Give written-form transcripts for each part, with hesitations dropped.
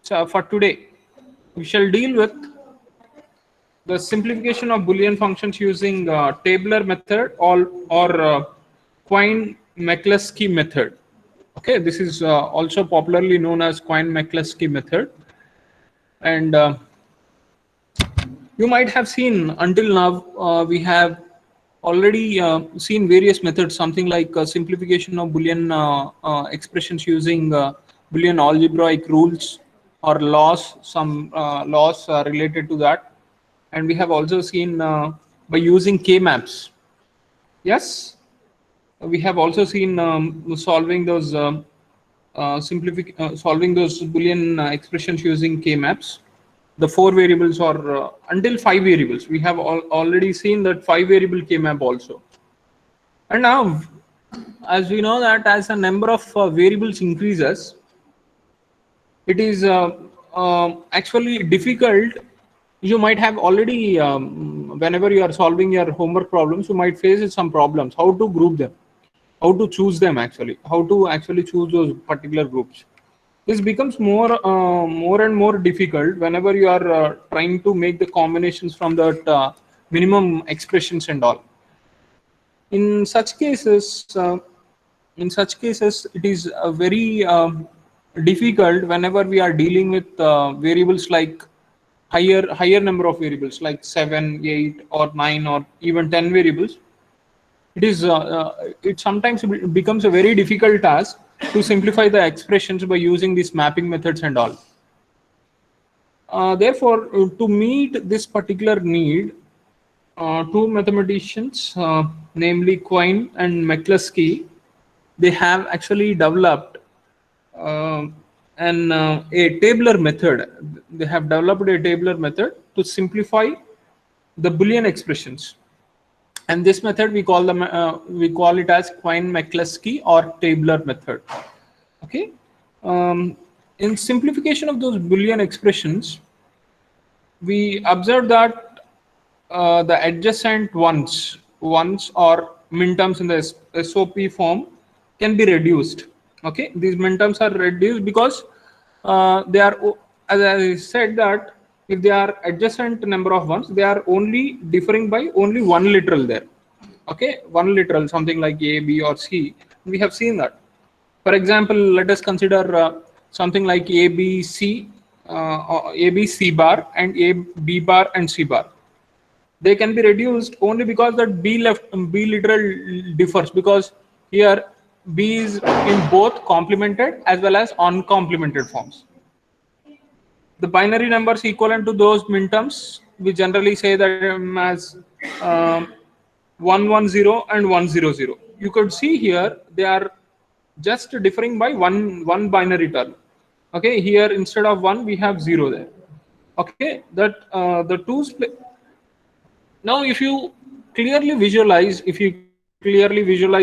So for today, we shall deal with the simplification of Boolean functions using tabular method or Quine-McCluskey method. Okay, this is also popularly known as Quine-McCluskey method, and you might have seen until now we have already seen various methods, something like simplification of Boolean expressions using Boolean algebraic rules or laws, some laws related to that. And we have also seen by using K-maps. Yes, we have also seen solving those solving those Boolean expressions using K-maps. The four variables or until five variables. We have already seen that five variable K-map also. And now, as we know that as the number of variables increases, it is actually difficult. You might have already, whenever you are solving your homework problems, you might face some problems. How to group them, how to choose them actually, how to actually choose those particular groups. This becomes more and more difficult whenever you are trying to make the combinations from that minimum expressions and all. In such cases, it is very difficult whenever we are dealing with variables like higher number of variables like 7, 8, or 9, or even 10 variables. It sometimes becomes a very difficult task to simplify the expressions by using these mapping methods and all. Therefore, to meet this particular need, two mathematicians, namely Quine and McCluskey, they have actually developed a tabular method. They have developed a tabular method to simplify the Boolean expressions, and this method we call it as Quine-McCluskey or tabular method. Okay, in simplification of those Boolean expressions, we observe that the adjacent ones or minterms in the SOP form can be reduced. Okay, these minterms are reduced because they are, as I said, that if they are adjacent number of ones, they are only differing by only one literal there. Okay, one literal, something like A, B, or C. We have seen that. For example, let us consider something like A, B, C, A, B, C bar, and A, B bar, and C bar. They can be reduced only because that B literal differs, because here B is in both complemented as well as uncomplemented forms. The binary numbers equivalent to those minterms, we generally say that as 110 and 100. You could see here they are just differing by one binary term. Okay, here instead of 1 we have 0 there. Okay, that the now if you clearly visualize,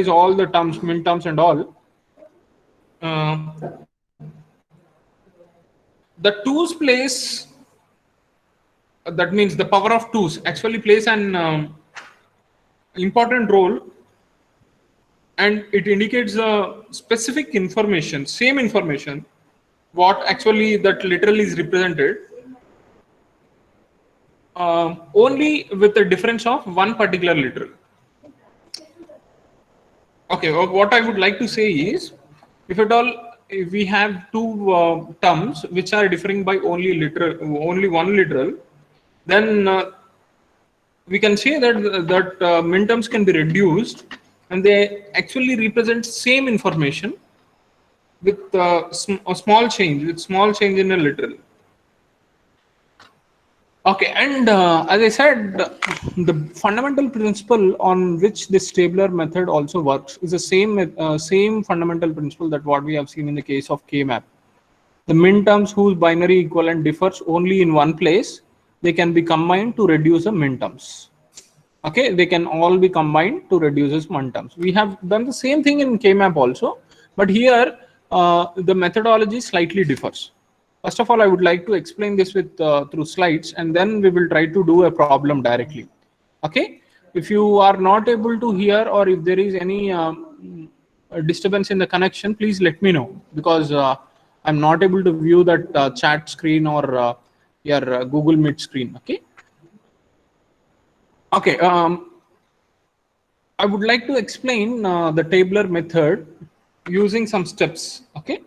all the terms, minterms and all, uh, the twos place, that means the power of twos actually plays an important role, and it indicates a specific information, same information, what actually that literal is represented, only with the difference of one particular literal. Okay, what I would like to say is, if at all if we have two terms which are differing by only one literal, then we can say that minterms can be reduced, and they actually represent same information with a small change, in a literal. Okay, and as I said, the fundamental principle on which this tabular method also works is the same fundamental principle that what we have seen in the case of K-map. The minterms whose binary equivalent differs only in one place, they can be combined to reduce the minterms. Okay, they can all be combined to reduce as minterms. We have done the same thing in K-map also, but here the methodology slightly differs. First of all, I would like to explain this with through slides, and then we will try to do a problem directly. Okay, if you are not able to hear, or if there is any disturbance in the connection, please let me know, because I'm not able to view that chat screen or your Google Meet screen. Okay. I would like to explain the tabular method using some steps. Okay.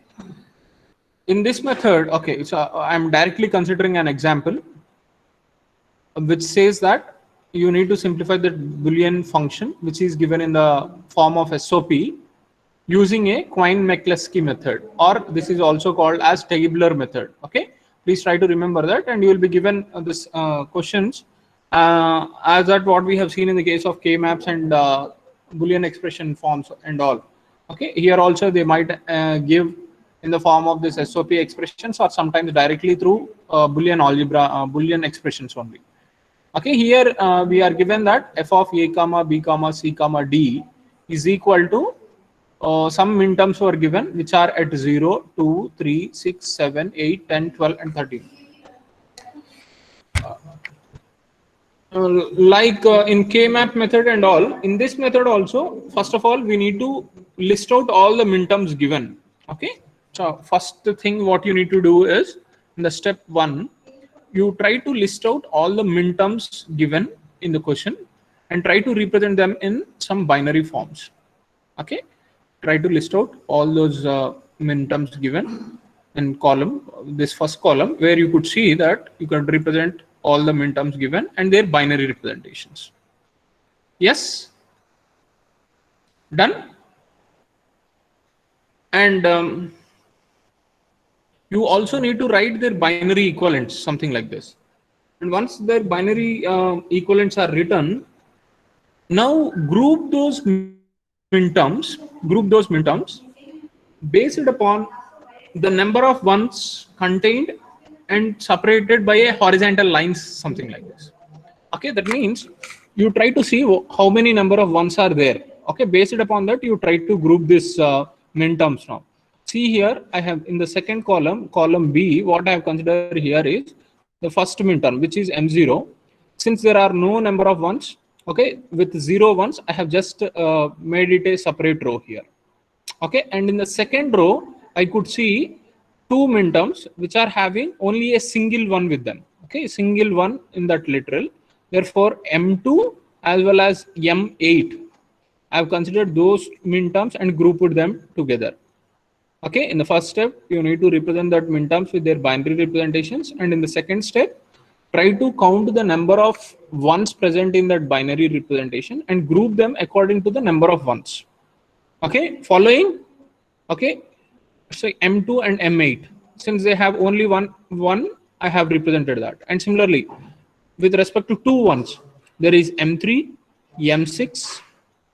In this method, okay, so I'm directly considering an example which says that you need to simplify the Boolean function, which is given in the form of SOP, using a Quine-McCluskey method, or this is also called as tabular method. Okay, please try to remember that, and you will be given this questions as at what we have seen in the case of K-maps and Boolean expression forms and all. Okay, here also they might give in the form of this SOP expressions, or sometimes directly through Boolean algebra, Boolean expressions only. Okay, here we are given that f of a comma b comma c comma d is equal to some minterms were given, which are at 0, 2, 3, 6, 7, 8, 10, 12, and 13. Like in K-map method and all, in this method also, first of all, we need to list out all the minterms given. Okay, so first thing what you need to do is, in the step 1, you try to list out all the minterms given in the question and try to represent them in some binary forms. Okay, try to list out all those minterms given in column, this first column, where you could see that you can represent all the minterms given and their binary representations. Yes, done. And you also need to write their binary equivalents, something like this. And once their binary equivalents are written, now group those minterms based upon the number of ones contained and separated by a horizontal lines, something like this. Okay, that means you try to see how many number of ones are there. Okay, based upon that, you try to group this minterms now. See here, I have in the second column, column B, what I have considered here is the first minterm, which is M0. Since there are no number of ones, okay, with 0 ones, I have just made it a separate row here. Okay, and in the second row, I could see two minterms which are having only a single one with them. Okay, single one in that literal. Therefore, M2 as well as M8, I have considered those minterms and grouped them together. Okay, in the first step, you need to represent that minterms with their binary representations, and in the second step, try to count the number of ones present in that binary representation and group them according to the number of ones. Okay, following. Okay, so M2 and M8, since they have only one, I have represented that. And similarly, with respect to two ones, there is M3, M6,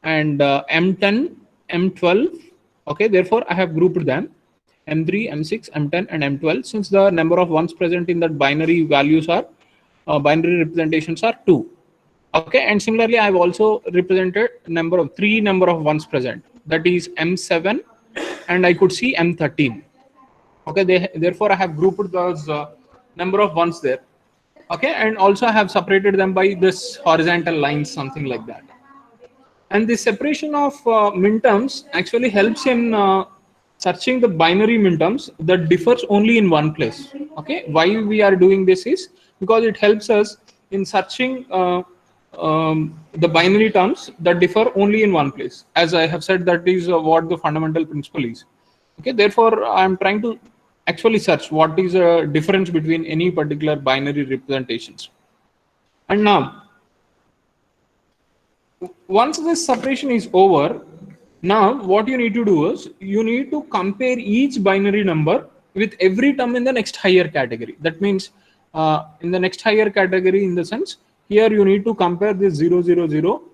and M10, M12. Okay, therefore I have grouped them M3, M6, M10, and M12, since the number of ones present in that binary values are binary representations are 2. Okay, and similarly I have also represented three number of ones present, that is M7, and I could see M13. Okay, therefore I have grouped those number of ones there. Okay, and also I have separated them by this horizontal lines, something like that. And the separation of minterms actually helps in searching the binary minterms that differs only in one place. Okay, why we are doing this is because it helps us in searching the binary terms that differ only in one place. As I have said, that is what the fundamental principle is. Okay, therefore I am trying to actually search what is a difference between any particular binary representations. And now, once this separation is over, now what you need to do is you need to compare each binary number with every term in the next higher category. That means in the next higher category, in the sense, here you need to compare this 000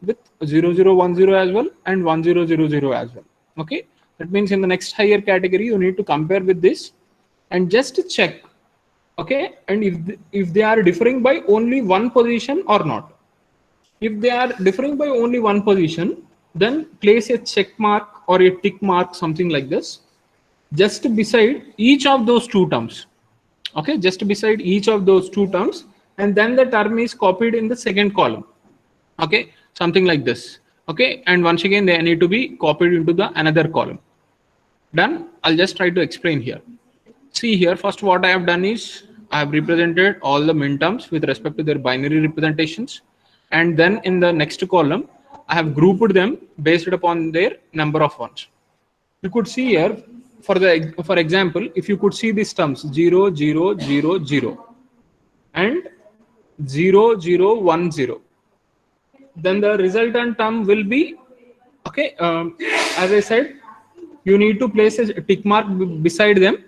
with 0010 as well and 1000 as well. Okay, that means in the next higher category you need to compare with this and just check. Okay, and if they are differing by only one position or not. If they are differing by only one position, then place a check mark or a tick mark, something like this, just beside each of those two terms. Okay, just beside each of those two terms, and then the term is copied in the second column. Okay, something like this. Okay, and once again they need to be copied into the another column. Done. I'll just try to explain here. See here, first what I have done is I have represented all the minterms with respect to their binary representations, and then in the next column I have grouped them based upon their number of ones. You could see here, for example, if you could see these terms 0 0 0 0 and 0 0 1 0, then the resultant term will be okay. As I said, you need to place a tick mark beside them.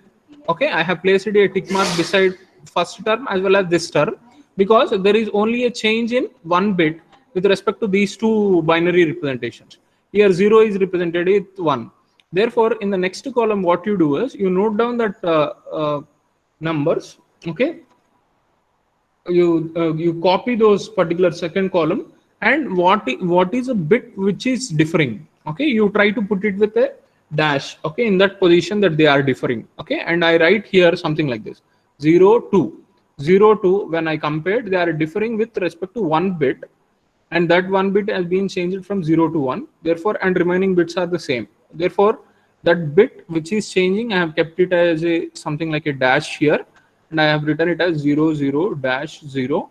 Okay, I have placed a tick mark beside first term as well as this term, because there is only a change in one bit with respect to these two binary representations. Here 0 is represented with 1. Therefore, in the next column, what you do is you note down that numbers. Okay, you copy those particular second column, and what is a bit which is differing. Okay, you try to put it with a dash. Okay, in that position that they are differing. Okay, and I write here something like this: 0 2 0 2. When I compared, they are differing with respect to one bit, and that one bit has been changed from 0 to 1. Therefore, and remaining bits are the same. Therefore, that bit which is changing, I have kept it as a something like a dash here, and I have written it as 0 0 dash 0,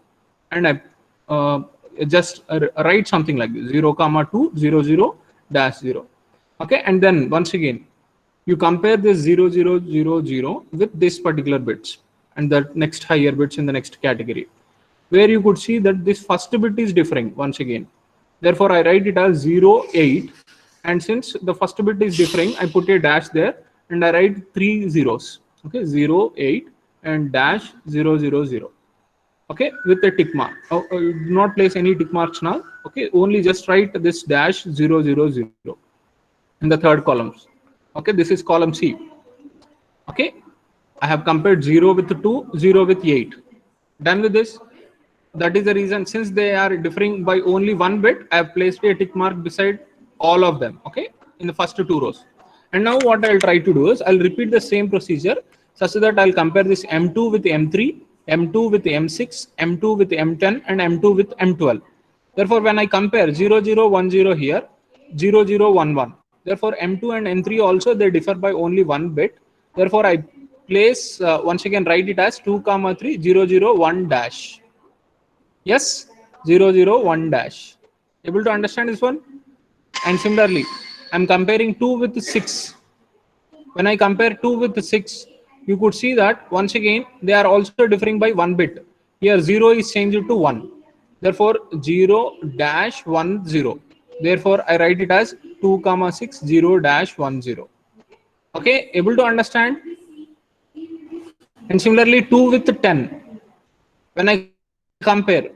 and I just write something like this: 0 comma 2 0 0 dash 0. Okay, and then once again you compare this 0 0 0 0 with this particular bits and the next higher bits in the next category, where you could see that this first bit is differing once again. Therefore, I write it as 0 8, and since the first bit is differing, I put a dash there and I write 3 zeros. Okay, 0 8 and dash 0 0 0. Okay, with a tick mark. Do not place any tick marks now. Okay, only just write this dash 0 0 0 in the third columns. Okay, this is column C. Okay, I have compared 0 with 2, 0 with 8. Done with this. That is the reason, since they are differing by only one bit, I have placed a tick mark beside all of them. Okay, in the first two rows. And now what I'll try to do is I'll repeat the same procedure such that I'll compare this M2 with M3, M2 with M6, M2 with M10, and M2 with M12. Therefore, when I compare 0 0 1 0 here, 0 0 1 1. Therefore, M2 and M3 also, they differ by only one bit. Therefore, I place once again write it as 2 comma 3 0 0 1 dash. Yes, 0 0 1 dash. Able to understand this one? And similarly, I'm comparing 2 with 6. When I compare 2 with 6, you could see that once again they are also differing by one bit. Here 0 is changed to 1. Therefore 0 dash 1 0. Therefore I write it as 2 comma 6 0 dash 1 0. Okay, able to understand? And similarly 2 with 10. When I compare,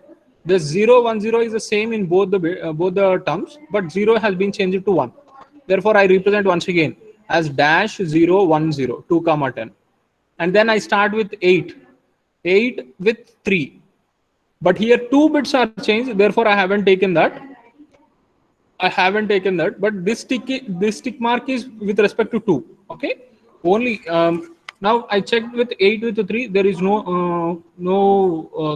the 0 1 0 is the same in both the terms, but 0 has been changed to 1. Therefore I represent once again as dash 0 1 0 2 comma 10. And then I start with 8 with 3, but here 2 bits are changed. Therefore I haven't taken that. But this tick mark is with respect to 2. Okay, only now I checked with 8 with 3. There is no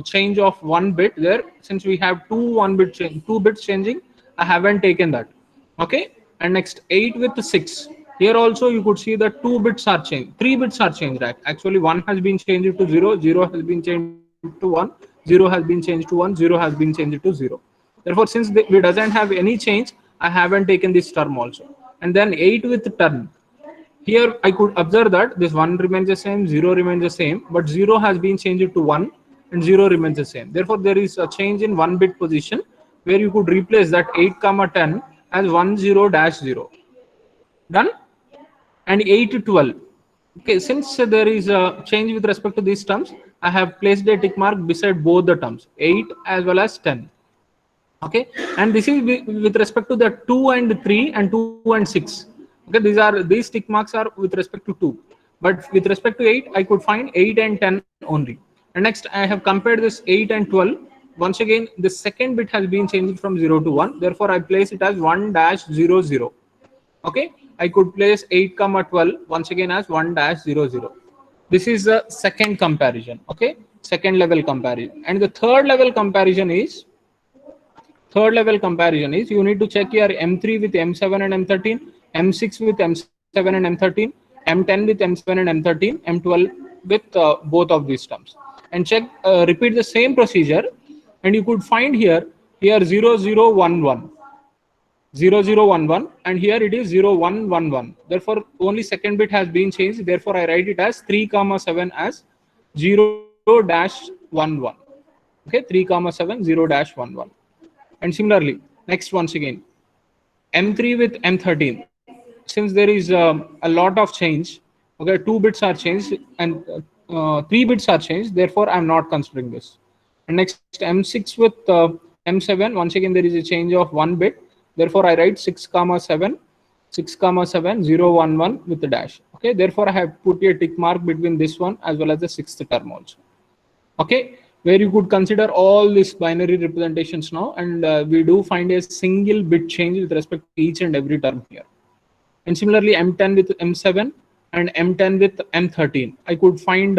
change of one bit there. Since we have two bits changing, I haven't taken that. Okay, and next 8 with 6. Here also you could see that 2 bits are changed. 3 bits are changed. Actually, 1 has been changed to 0. 0 has been changed to 1. 0 has been changed to 1. 0 has been changed to 0. Therefore, since we doesn't have any change, I haven't taken this term also. And then 8 with term. Here I could observe that this 1 remains the same, 0 remains the same, but 0 has been changed to 1 and 0 remains the same. Therefore, there is a change in one bit position where you could replace that 8 comma 10 as 1 0 dash 0. Done? And 8 to 12. Okay, since there is a change with respect to these terms, I have placed a tick mark beside both the terms, 8 as well as 10. Okay, and this is with respect to the 2 and 3 and 2 and 6. Okay, these tick marks are with respect to 2, but with respect to 8, I could find 8 and 10 only. And next, I have compared this 8 and 12. Once again, the second bit has been changed from 0 to 1. Therefore, I place it as 1 dash 0 0. Okay, I could place 8 comma 12 once again as 1 dash 0 0. This is the second comparison. Okay, second level comparison. And the third level comparison is you need to check your M3 with M7 and M13, M6 with M7 and M13, M10 with M7 and M13, M12 with both of these terms, and check, repeat the same procedure, and you could find here 0011, 0011, and here it is 0111. Therefore, only second bit has been changed. Therefore, I write it as 3,7 as 0-11. Okay, 3,7 0-11. And similarly, next once again, M3 with M13. Since there is a lot of change, okay, 2 bits are changed and 3 bits are changed. Therefore, I'm not considering this. And next M6 with M7. Once again, there is a change of 1 bit. Therefore, I write 6,7, 6,7 011 with the dash. Okay, therefore I have put a tick mark between this one as well as the 6th term also. Okay, where you could consider all these binary representations now, and we do find a single bit change with respect to each and every term here. And similarly, M10 with M7 and M10 with M13, I could find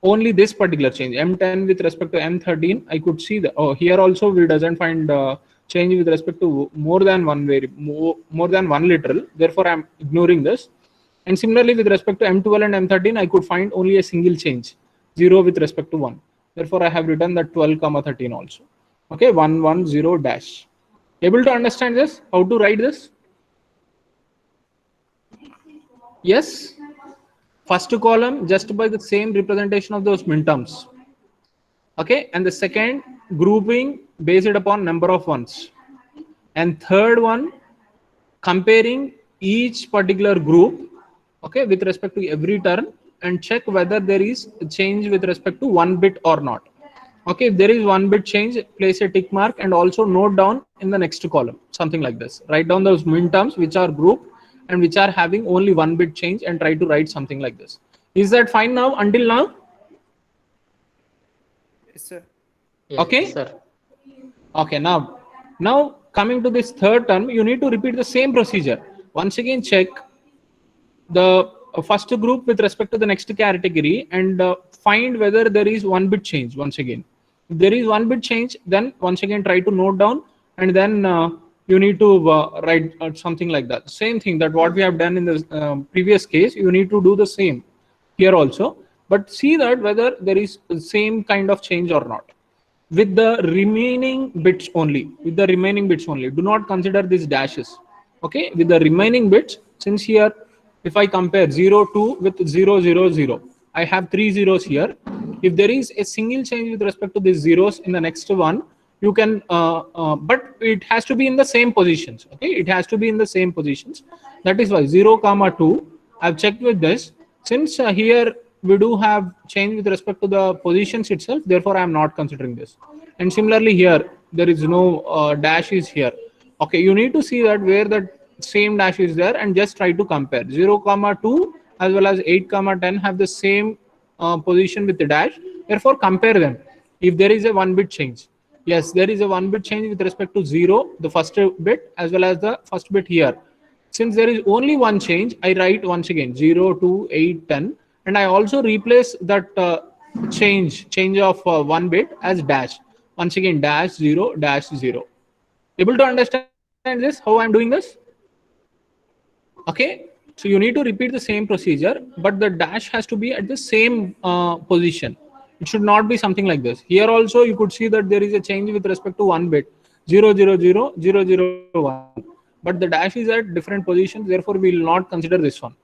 only this particular change. M10 with respect to M13, I could see that. Oh, here also we doesn't find change with respect to more than one literal. Therefore, I'm ignoring this. And similarly, with respect to M12 and M13, I could find only a single change, 0 with respect to 1. Therefore, I have written that 12,13 also. Okay, 110 dash. Able to understand this? How to write this? Yes. First column just by the same representation of those minterms. Okay, and the second grouping based upon number of ones. And third one comparing each particular group, okay, with respect to every term, and check whether there is a change with respect to 1 bit or not. Okay, if there is 1 bit change, place a tick mark and also note down in the next column, something like this. Write down those minterms which are grouped and which are having only 1 bit change, and try to write something like this. Is that fine now until now? Yes, sir. Okay. Yes, sir. Okay, now coming to this third term, you need to repeat the same procedure. Once again, check the first group with respect to the next category and find whether there is 1 bit change. Once again, if there is 1 bit change, then once again try to note down, and then you need to write something like that. Same thing that what we have done in the previous case, you need to do the same here also, but see that whether there is the same kind of change or not. With the remaining bits only, do not consider these dashes. Okay, with the remaining bits, since here if I compare 02 with 000, I have 3 zeros here. If there is a single change with respect to these zeros in the next one, you can but it has to be in the same positions. Okay, it has to be in the same positions. That is why 0,2 I've checked with this. Since here we do have change with respect to the positions itself, therefore I am not considering this. And similarly here there is no dash is here. Okay, you need to see that where the same dash is there and just try to compare. 0,2 as well as 8,10 have the same position with the dash. Therefore compare them. If there is a 1 bit change, yes, there is a 1 bit change with respect to 0, the first bit, as well as the first bit here. Since there is only one change, I write once again 0, 2, 8, 10, and I also replace that change of 1 bit as dash. Once again dash 0, dash 0. Able to understand this? How I'm doing this? Okay, so you need to repeat the same procedure, but the dash has to be at the same position. It should not be something like this. Here also you could see that there is a change with respect to 1 bit, 000, 001. But the dash is at different positions, therefore we will not consider this one.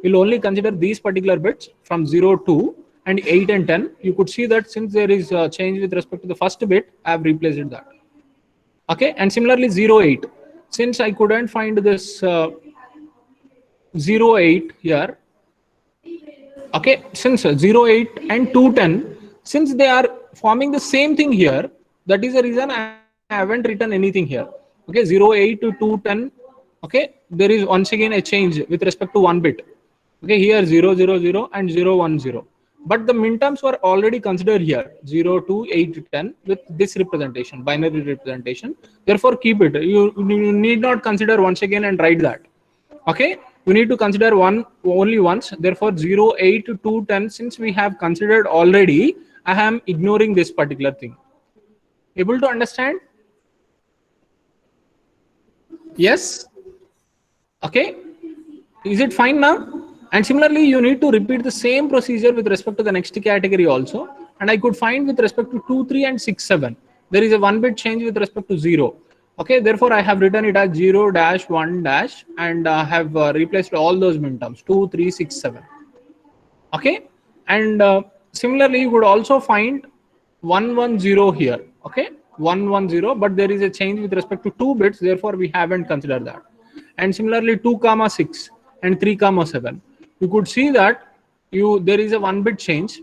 We'll only consider these particular bits from 0, 2 and 8 and 10. You could see that since there is a change with respect to the first bit, I have replaced that. Okay, and similarly 08. Since I couldn't find this 08 here, okay, since 08 and 210, since they are forming the same thing here, that is the reason I haven't written anything here. Okay, 08 to 210, okay, there is once again a change with respect to 1 bit. Okay, here 000 and 010, but the minterms were already considered here 0, 2, 8, 10 with this representation, binary representation. Therefore keep it. You need not consider once again and write that. Okay, you need to consider one only once. Therefore 08 to 210, since we have considered already, I am ignoring this particular thing. Able to understand? Yes. Okay, Is it fine now? And similarly, you need to repeat the same procedure with respect to the next category also. And I could find with respect to 2, 3 and 6, 7. There is a 1 bit change with respect to 0. Okay, therefore I have written it as 0 dash 1 dash and have replaced all those min terms 2, 3, 6, 7. Okay, and similarly you could also find 110 here. Okay, 110, but there is a change with respect to 2 bits, therefore we haven't considered that. And similarly 2 comma 6 and 3 comma 7, you could see that there is a 1 bit change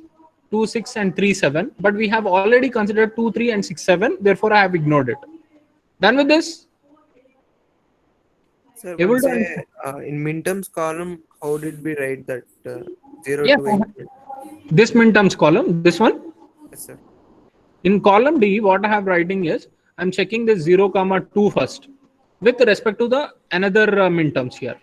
2 6 and 3 7, but we have already considered 2 3 and 6 7, therefore I have ignored it. Done with this? Sir, Able once to in min terms column, how did we write that 0 yes, to 8? this min terms column, this one. Yes, sir. In column D, what I have writing is I'm checking this 0 comma 2 first with respect to the another min terms here.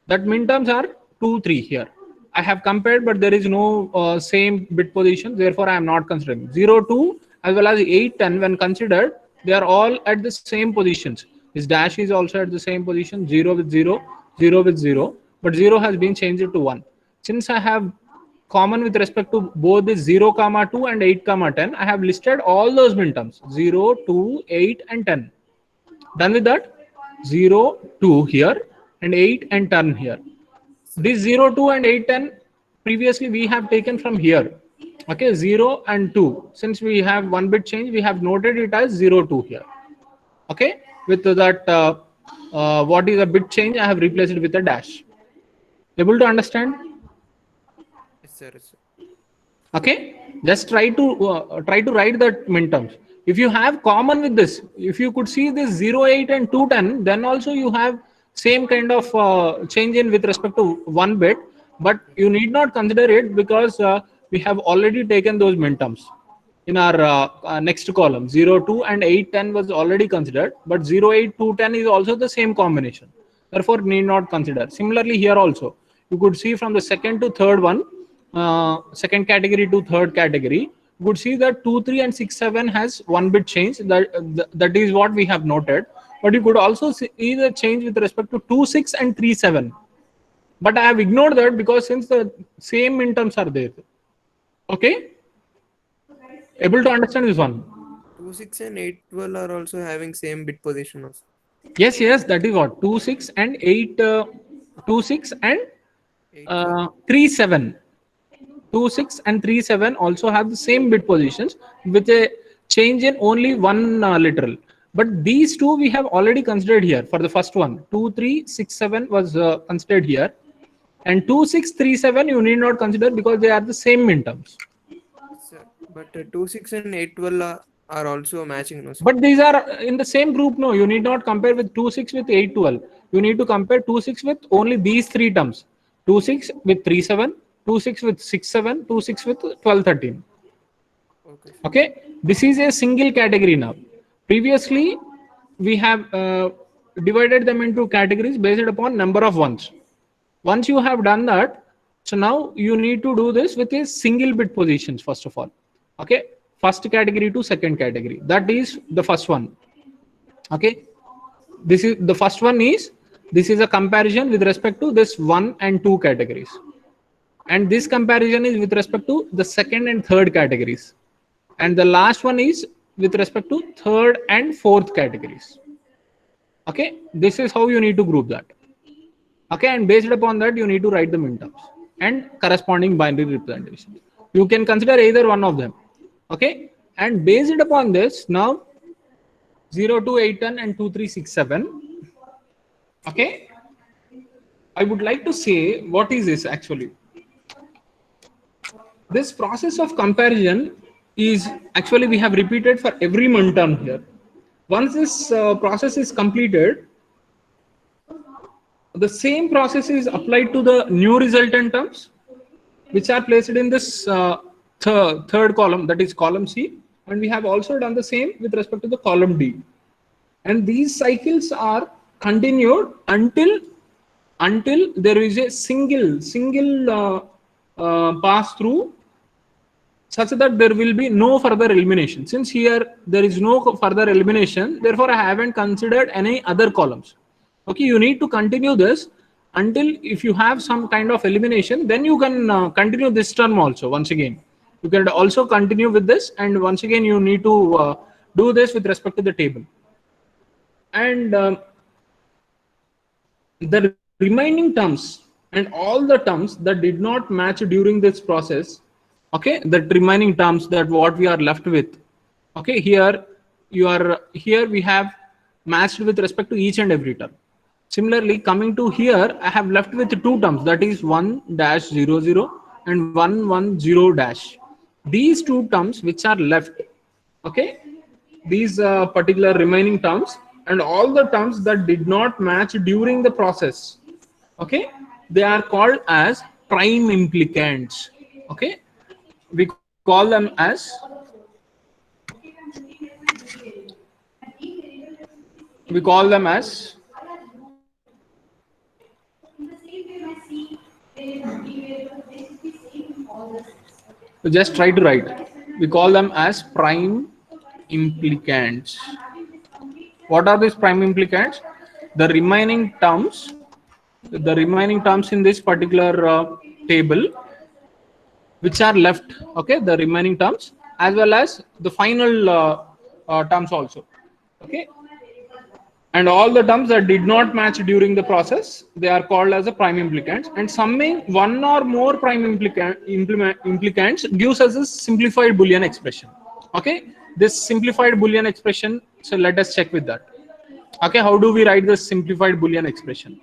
That min terms are 2 3 here. I have compared, but there is no same bit position, therefore I am not considering 0 2 as well as 8 10. When considered, they are all at the same positions. This dash is also at the same position, 0 with 0, 0 with 0, but 0 has been changed to 1. Since I have common with respect to both the 0 comma 2 and 8 comma 10, I have listed all those min terms 0 2 8 and 10. Done with that? 0 2 here and 8 and 10 here. This 0 2 and 8 10 previously we have taken from here. Okay, 0 and 2, since we have 1 bit change, we have noted it as 0 2 here. Okay, with that what is a bit change, I have replaced it with a dash. Able to understand? Yes, sir. Yes, sir. Okay, just try to write that min terms. If you have common with this, if you could see this 0 8 and 2 10, then also you have same kind of change in with respect to 1 bit, but you need not consider it because we have already taken those min terms in our next column. 0 2 and 8 10 was already considered, but 0 8 2 10 is also the same combination, therefore need not consider. Similarly here also, you could see from the second to third one, second category to third category, you could see that 2 3 and 6 7 has 1 bit change. That is what we have noted, but you could also see the change with respect to 2 6 and 3 7, but I have ignored that because since the same min terms are there. Okay, able to understand this one? 2 6 and 8 12 are also having same bit position also. Yes, yes, that is what 2 6 and 8 2 6 and 3 7. 2 6 and 3 7 also have the same bit positions with a change in only one literal, but these two we have already considered here. For the first one, 2 3 6 7 was considered here, and 2 6 3 7 you need not consider because they are the same min terms. Sir, but 2 6 and 8 12 are also matching, no, sir? But these are in the same group. No, you need not compare with 2 6 with 8 12. You need to compare 2 6 with only these three terms: 2 6 with 3 7, 2 6 with 6 7, 2 6 with 12 13. Okay. Okay, this is a single category now. Previously we have divided them into categories based upon number of ones. Once you have done that, so now you need to do this with a single bit positions first of all. Okay, first category to second category, that is the first one. Okay, this is the first one. Is this is a comparison with respect to this 1 and 2 categories, and this comparison is with respect to the second and third categories, and the last one is with respect to third and fourth categories. Okay, this is how you need to group that. Okay, and based upon that you need to write the min terms and corresponding binary representation. You can consider either one of them. Okay, and based upon this, now 0 2 8 10 and 2 3 6 7. Okay, I would like to say what is this actually. This process of comparison is actually we have repeated for every min term here. Once this process is completed, the same process is applied to the new resultant terms, which are placed in this third column, that is column C, and we have also done the same with respect to the column D. And these cycles are continued until there is a single pass through, such that there will be no further elimination. Since here there is no further elimination, therefore I haven't considered any other columns. Okay, you need to continue this until if you have some kind of elimination, then you can continue this term also. Once again, you can also continue with this, and once again you need to do this with respect to the table. And the remaining terms and all the terms that did not match during this process, okay, the remaining terms that what we are left with, okay, here we have matched with respect to each and every term. Similarly, coming to here, I have left with two terms, that is 1-00 and 110-. These two terms which are left, okay, these particular remaining terms and all the terms that did not match during the process, okay, they are called as prime implicants. Okay, we call them as just try to write. We call them as prime implicants. What are these prime implicants? The remaining terms in this particular table which are left, okay, the remaining terms as well as the final terms also, okay, and all the terms that did not match during the process, they are called as a prime implicants. And summing one or more prime implicants gives us a simplified Boolean expression. Okay, this simplified Boolean expression, so let us check with that. Okay, how do we write this simplified Boolean expression?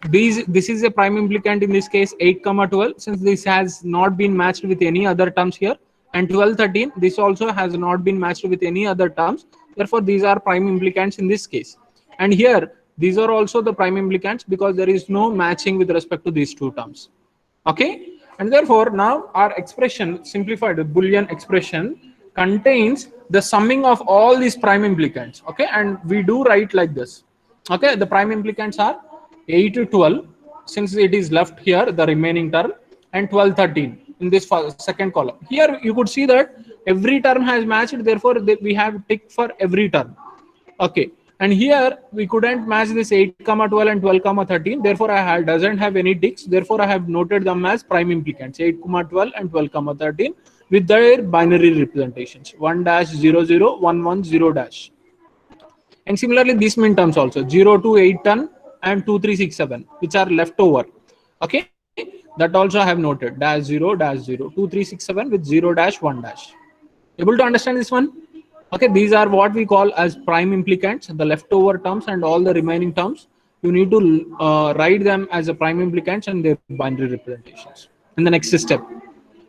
This is a prime implicant in this case 8-12, since this has not been matched with any other terms here, and 12-13, this also has not been matched with any other terms, therefore these are prime implicants in this case. And here these are also the prime implicants because there is no matching with respect to these two terms. Okay, and therefore now our expression, simplified Boolean expression, contains the summing of all these prime implicants. Okay, and we do write like this. Okay, the prime implicants are 8-12, since it is left here the remaining term, and 12-13 in this second column. Here you could see that every term has matched, therefore we have tick for every term. Okay, and here we couldn't match this 8-12 and 12-13, therefore I doesn't have any ticks, therefore I have noted them as prime implicants 8-12 and 12-13 with their binary representations 1-00, 110-. And similarly these min terms also 0-810 and 2367 which are left over. Okay, that also I have noted -0, -0, 2367 with 0-1-. Able to understand this one? Okay, these are what we call as prime implicants, the leftover terms and all the remaining terms. You need to write them as a prime implicants and their binary representations in the next step.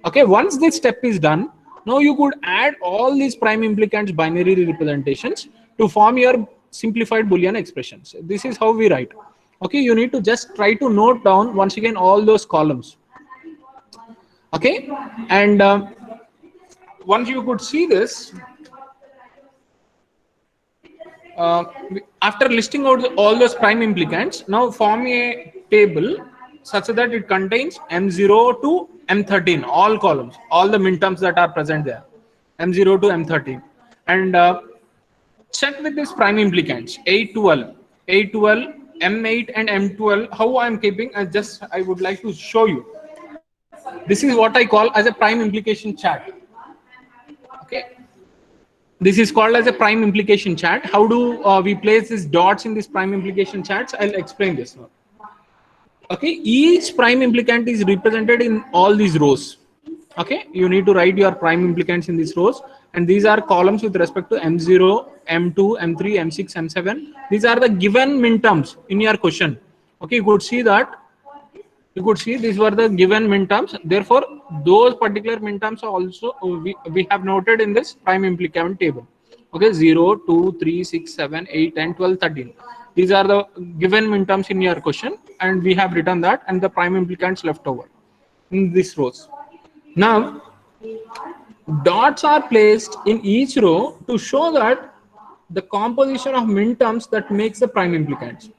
Okay, once this step is done, now you could add all these prime implicants binary representations to form your simplified Boolean expressions. This is how we write. Okay, you need to just try to note down once again all those columns. Okay, and once you could see this, after listing out all those prime implicants, now form a table such that it contains M0 to M13, all columns, all the min terms that are present there, M0 to M13, and check with these prime implicants 8-12, M8 and M12. How I am keeping, I would like to show you. This is what I call as a prime implication chart. Okay, this is called as a prime implication chart. How do we place these dots in this prime implication charts? I'll explain this now. Okay, each prime implicant is represented in all these rows. Okay, you need to write your prime implicants in these rows, and these are columns with respect to M0, M2, M3, M6, M7. These are the given min terms in your question. Okay, you could see that. You could see these were the given min terms. Therefore, those particular min terms are also we have noted in this prime implicant table. Okay, 0, 2, 3, 6, 7, 8, 10, 12, 13. These are the given min terms in your question, and we have written that, and the prime implicants left over in these rows. Now, dots are placed in each row to show that the composition of min terms that makes the prime implicants.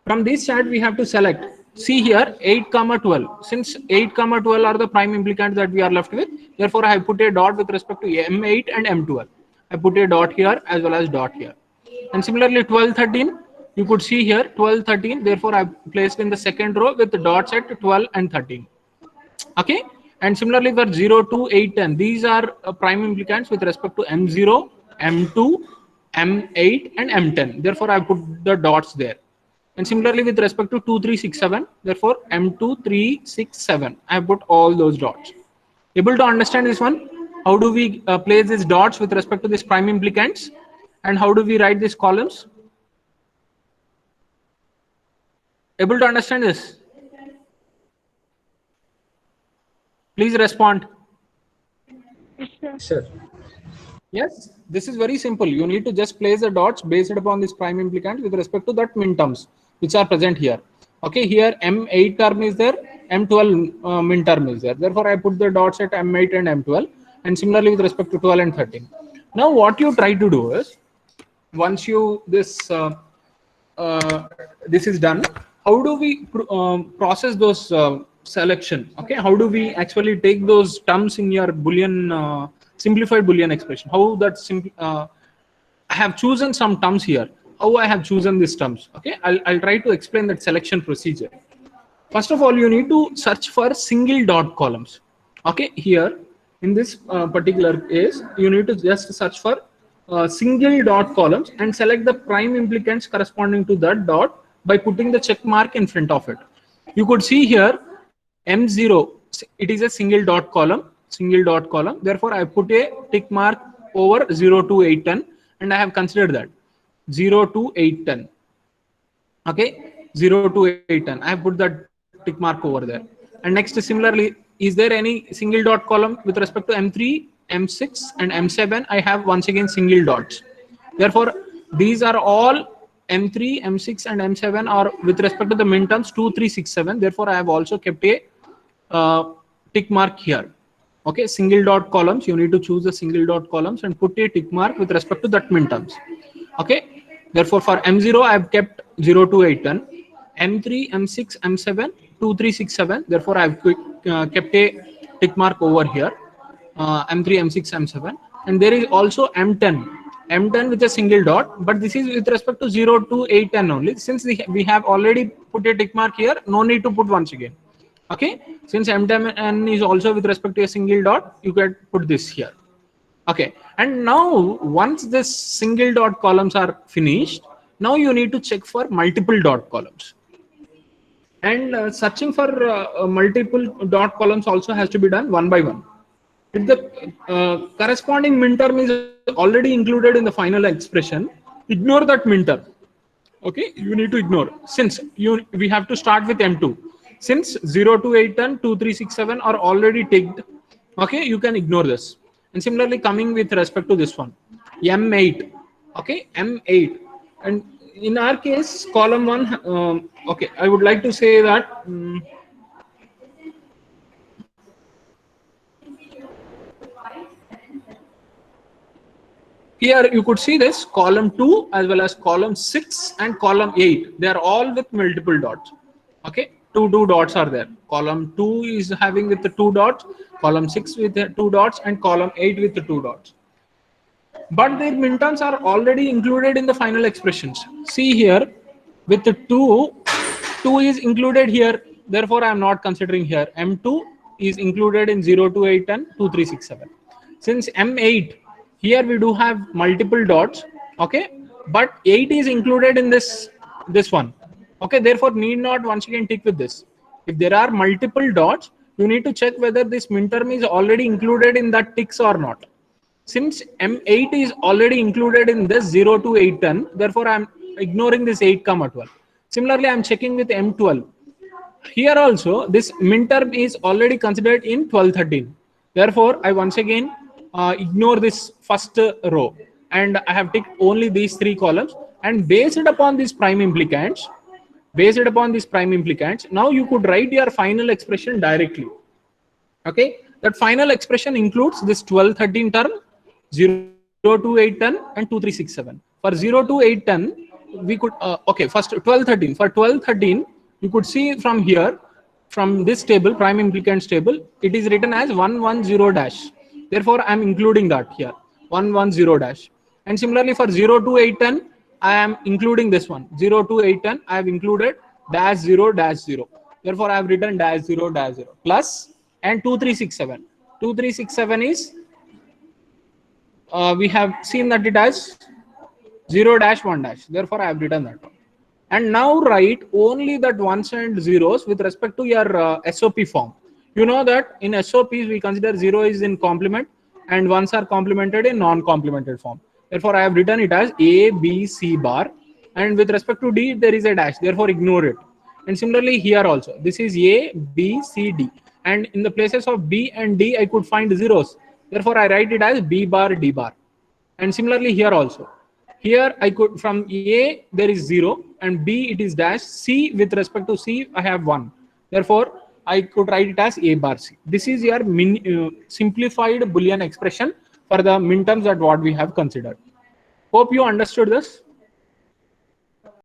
From this chart, we have to select. See here 8-12. Since 8-12 are the prime implicants that we are left with, therefore I have put a dot with respect to M8 and M12. I put a dot here as well as dot here. And similarly 12-13, you could see here 12, 13. Therefore, I've placed in the second row with the dots at 12 and 13. Okay. And similarly for 0, 2, 8, 10, these are prime implicants with respect to M0, M2, M8 and M10. Therefore, I put the dots there. And similarly with respect to 2, 3, 6, 7, therefore M2, 3, 6, 7, I have put all those dots. Able to understand this one? How do we place these dots with respect to these prime implicants? And how do we write these columns? Able to understand this? Please respond. Sure. Yes, this is very simple. You need to just place the dots based upon this prime implicant with respect to that min terms which are present here. Okay, here M8 term is there, M12 min term is there. Therefore, I put the dots at M8 and M12, and similarly with respect to 12 and 13. Now, what you try to do is, once you this is done, how do we process those selection? Okay, how do we actually take those terms in your Boolean simplified Boolean expression? How that I have chosen some terms here. How I have chosen these terms? Okay, I'll try to explain that selection procedure. First of all, you need to search for single dot columns. Okay, here in this particular case, you need to just search for single dot columns and select the prime implicants corresponding to that dot by putting the check mark in front of it. You could see here M0, it is a single dot column. Therefore, I put a tick mark over 0 to 8, 10, and I have considered that 0 to 8, 10. Okay, 0 to 8, 10. I have put that tick mark over there. And next, similarly, is there any single dot column with respect to M3, M6, and M7? I have once again single dots. Therefore, these are all M3, M6, and M7 are with respect to the min terms 2, 3, 6, 7. Therefore, I have also kept a tick mark here. Okay, single dot columns, you need to choose the single dot columns and put a tick mark with respect to that min terms. Okay, therefore for M0 I have kept 0 to 8, 10, M3, M6, M7, 2, 3, 6, 7. Therefore I have kept a tick mark over here, M3, M6, M7, and there is also M10 with a single dot, but this is with respect to 0 to 8, 10 only. Since we have already put a tick mark here, no need to put once again. Okay, since M10 is also with respect to a single dot, you can put this here. Okay, and now once this single dot columns are finished, now you need to check for multiple dot columns. And searching for multiple dot columns also has to be done one by one. If the corresponding min term is already included in the final expression, ignore that min term. Okay, you need to ignore, since we have to start with M2. Since 0 to 8, 10, 2, 3, 6, 7 are already ticked, okay, you can ignore this. And similarly, coming with respect to this one, M8, okay, M8. And in our case, column 1, okay, I would like to say that here you could see this column 2 as well as column 6 and column 8. They are all with multiple dots. Okay, two dots are there. Column 2 is having with the 2 dots, column 6 with the 2 dots, and column 8 with the 2 dots. But their min terms are already included in the final expressions. See here, with the 2 is included here. Therefore, I am not considering here. M2 is included in 0 to 8, 10, 2, 3, 6, 7. Since M8, here we do have multiple dots. Okay, but 8 is included in this one. Okay, therefore need not once again tick with this. If there are multiple dots, you need to check whether this min term is already included in that ticks or not. Since M8 is already included in this 0 to 8, 10, therefore I am ignoring this 8, 12. Similarly, I am checking with M12. Here also, this min term is already considered in 12, 13. Therefore, I once again ignore this first row, and I have ticked only these 3 columns. And based upon these prime implicants, now you could write your final expression directly. Okay, that final expression includes this 12, 13 term, 0 to 8, 10, and 2, 3, 6, 7. For 0 to 8, 10, we could okay, first 12, 13. For 12, 13, you could see from here, from this table, prime implicants table, it is written as 110 dash. Therefore, I am including that here, 110 dash. And similarly for 0 to 8, 10, I am including this one 0 to 810. I have included dash 0 dash 0. Therefore, I have written dash 0 dash 0 plus and 2367. 2367 is we have seen that it has 0 dash 1 dash. Therefore, I have written that one. And now write only that ones and zeros with respect to your SOP form. You know that in SOPs we consider 0 is in complement and ones are complemented in non-complemented form. Therefore, I have written it as A, B, C bar. And with respect to D, there is a dash. Therefore, ignore it. And similarly here also, this is A, B, C, D. And in the places of B and D, I could find zeros. Therefore, I write it as B bar, D bar. And similarly here also. Here I could, from A there is 0 and B it is dash. C with respect to C I have 1. Therefore, I could write it as A bar C. This is your simplified Boolean expression for the min terms that what we have considered. Hope you understood this.